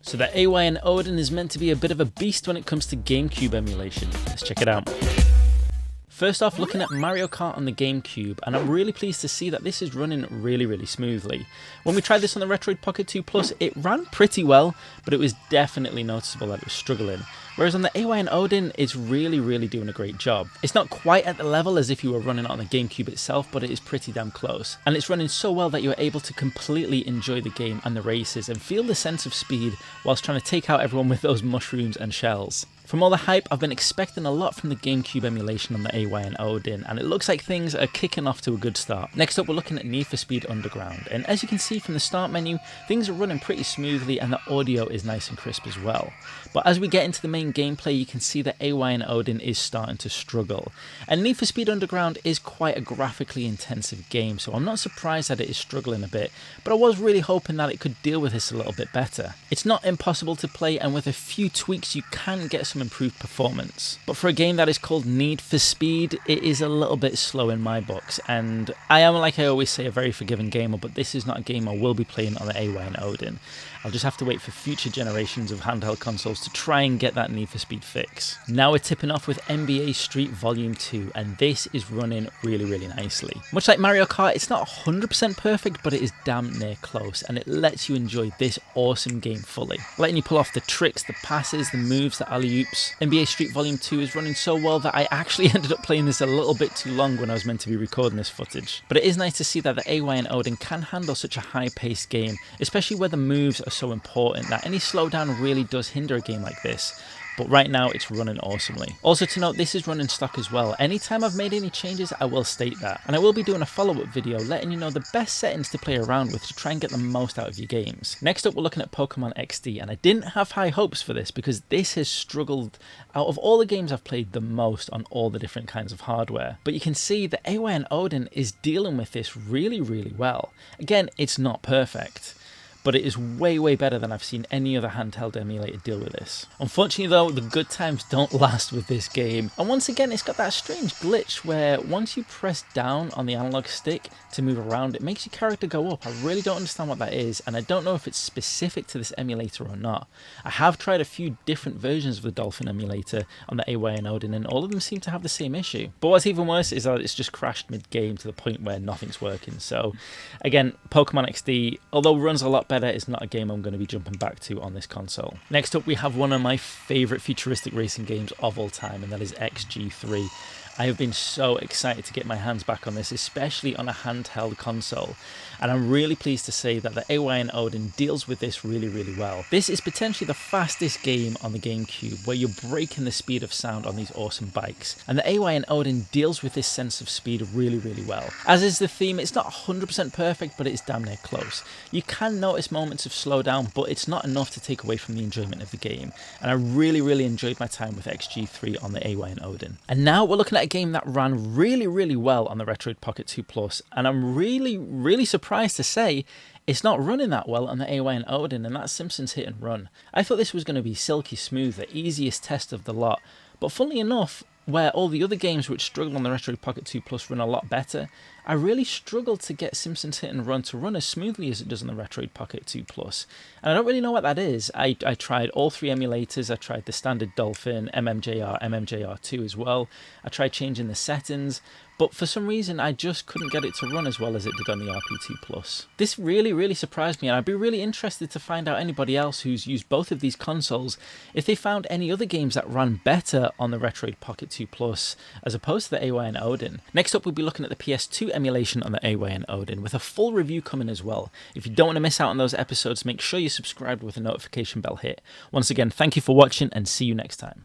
So the AYN Odin is meant to be a bit of a beast when it comes to GameCube emulation. Let's check it out. First off, looking at Mario Kart on the GameCube, and I'm really pleased to see that this is running really smoothly. When we tried this on the Retroid Pocket 2 Plus, it ran pretty well, but it was definitely noticeable that it was struggling. Whereas on the AYN Odin, it's really doing a great job. It's not quite at the level as if you were running it on the GameCube itself, but it is pretty damn close. And it's running so well that you're able to completely enjoy the game and the races and feel the sense of speed whilst trying to take out everyone with those mushrooms and shells. From all the hype, I've been expecting a lot from the GameCube emulation on the AYN Odin, and it looks like things are kicking off to a good start. Next up, we're looking at Need for Speed Underground, and as you can see from the start menu, things are running pretty smoothly and the audio is nice and crisp as well. But as we get into the main gameplay, you can see that AYN Odin is starting to struggle. And Need for Speed Underground is quite a graphically intensive game, so I'm not surprised that it is struggling a bit, but I was really hoping that it could deal with this a little bit better. It's not impossible to play, and with a few tweaks you can get some improved performance. But for a game that is called Need for Speed, it is a little bit slow in my books, and I am, like I always say, a very forgiving gamer, but this is not a game I will be playing on the AYN Odin. I'll just have to wait for future generations of handheld consoles to try and get that Need for Speed fix. Now we're tipping off with NBA Street Volume 2, and this is running really nicely. Much like Mario Kart, it's not 100% perfect, but it is damn near close, and it lets you enjoy this awesome game fully. Letting you pull off the tricks, the passes, the moves, the alley-oops. NBA Street Volume 2 is running so well that I actually ended up playing this a little bit too long when I was meant to be recording this footage. But it is nice to see that the AYN Odin can handle such a high-paced game, especially where the moves are so important that any slowdown really does hinder a game like this. But right now it's running awesomely. Also to note, this is running stock as well. Anytime I've made any changes, I will state that. And I will be doing a follow-up video letting you know the best settings to play around with to try and get the most out of your games. Next up, we're looking at Pokemon XD, and I didn't have high hopes for this because this has struggled out of all the games I've played the most on all the different kinds of hardware. But you can see the AYN Odin is dealing with this really well. Again, it's not perfect, but it is way better than I've seen any other handheld emulator deal with this. Unfortunately though, the good times don't last with this game, and once again it's got that strange glitch where once you press down on the analog stick to move around, it makes your character go up. I really don't understand what that is, and I don't know if it's specific to this emulator or not. I have tried a few different versions of the Dolphin emulator on the AYN Odin, and all of them seem to have the same issue. But what's even worse is that it's just crashed mid-game to the point where nothing's working. So again, Pokemon XD, although runs a lot better, it's not a game I'm going to be jumping back to on this console. Next up, we have one of my favourite futuristic racing games of all time, and that is XG3. I have been so excited to get my hands back on this, especially on a handheld console, and I'm really pleased to say that the AYN Odin deals with this really well. This is potentially the fastest game on the GameCube, where you're breaking the speed of sound on these awesome bikes, and the AYN Odin deals with this sense of speed really well. As is the theme, it's not 100% perfect, but it's damn near close. You can notice moments of slowdown, but it's not enough to take away from the enjoyment of the game, and I really enjoyed my time with XG3 on the AYN Odin. And now we're looking at a game that ran really well on the Retroid Pocket 2 Plus, and I'm really surprised to say it's not running that well on the AYN Odin, and that's Simpsons Hit and Run. I thought this was going to be silky smooth, the easiest test of the lot, but funnily enough, where all the other games which struggle on the Retroid Pocket 2 Plus run a lot better, I really struggled to get Simpsons Hit and Run to run as smoothly as it does on the Retroid Pocket 2 Plus. And I don't really know what that is. I tried all three emulators. I tried the standard Dolphin, MMJR, MMJR2 as well. I tried changing the settings, but for some reason I just couldn't get it to run as well as it did on the RP2 Plus. This really surprised me, and I'd be really interested to find out anybody else who's used both of these consoles if they found any other games that ran better on the Retroid Pocket 2 Plus as opposed to the AYN Odin. Next up, we'll be looking at the PS2 emulation on the AYN Odin with a full review coming as well. If you don't want to miss out on those episodes, make sure you're subscribed with a notification bell hit. Once again, thank you for watching and see you next time.